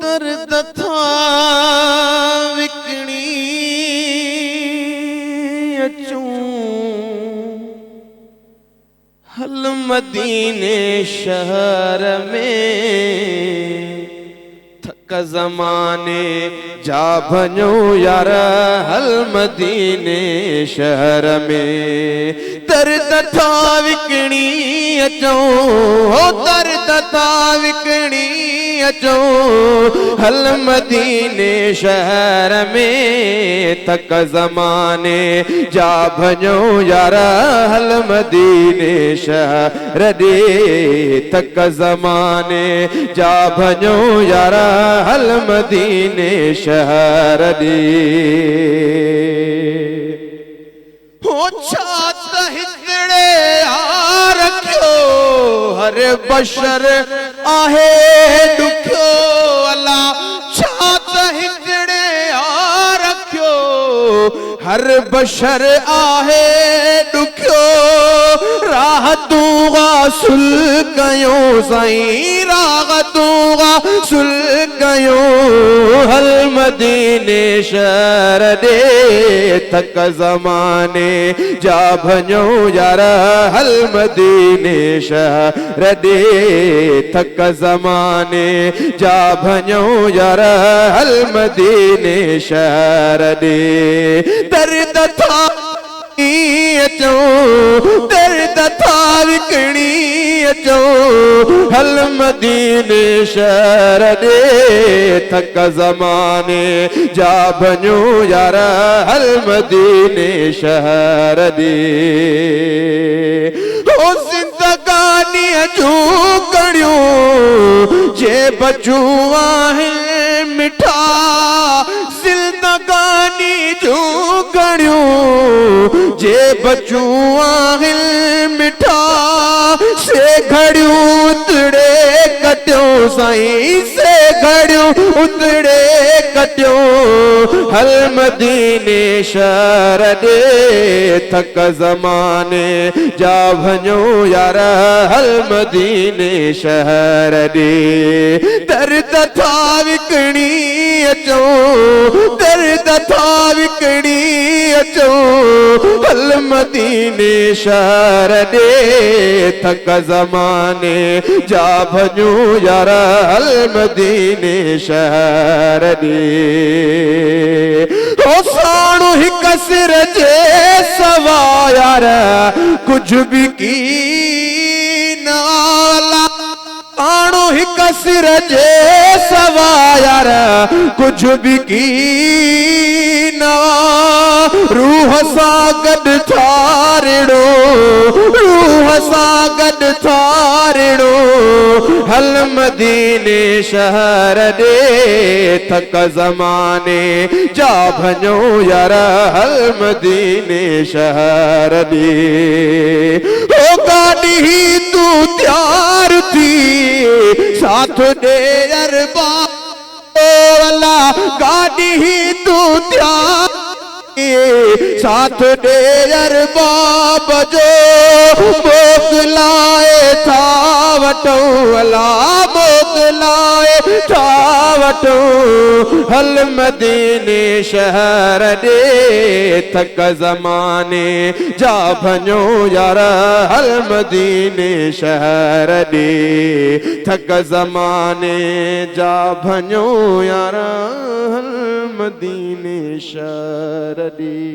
दर्द था विकणी अचूं हल मदीने शहर में थक ज़माने जा भञो यार हल मदीने शहर में दर्द था विकणी अचूं हो दर्द था विकणी अचो हल मदीने शहर में थक ज़माने जा भञो यार हल मदीने शहर रे थक ज़माने जा भञो यार हल मदीने शहर रे हो छात हिकड़े आ रखियो हर बशर आहे दुखियो अला छात हिकड़े आ रखियो हर बशर आहे दुखियो राह तू गासुल कयो साईं राह तू गासुल कयो हल मदीने शहर दे थक ज़माने जा भञो यार हल मदीने शहर दे थक ज़माने जा भञो यार हल मदीने शहर दे दर्द था अचो दर्द था विकणी अचो हल मदीने शहर दे थक ज़माने जा भञो यार हल मदीने शहर दे ओ ज़िंदगानी जूं कड़ियूं जे बचूं आहिनि मिठा ज़िंदगानी जूं कड़ियूं जे बचूं आहिनि मिठा से घड़ियूं उतड़े कटियूं साईं से घड़ियूं उतड़े कटियूं हल मदीने शहर दे थक ज़माने जा भञो यार हल मदीने शहर दे दर्द था विकणी अचो दर्द था विकणी अचो हल मदीने शहर दे थक ज़माने जा भञो यार हल मदीने शहर दे ओ साणु हिक सिर जे सवा यार कुछ भी की नाला साणु हिक सिर जे सवा यार कुछ भी की ना रूह सां गॾु थारिड़ो रूह सां गॾु थारिड़ो हल मदीने शहर दे थक ज़माने जा भञो यार हल मदीने शहर दे ओ गाॾी तू तैयार थी साथ दे अरबा वाला गाड़ी तू तैयार साथ दे अरबाब जो मोकलाए था वटो अला मोकलाए था वटो हल मदीने शहर दे थक ज़माने जा भञो यार हल मदीने शहर दे थक ज़माने जा भञो यार हल मदीने शहर दे।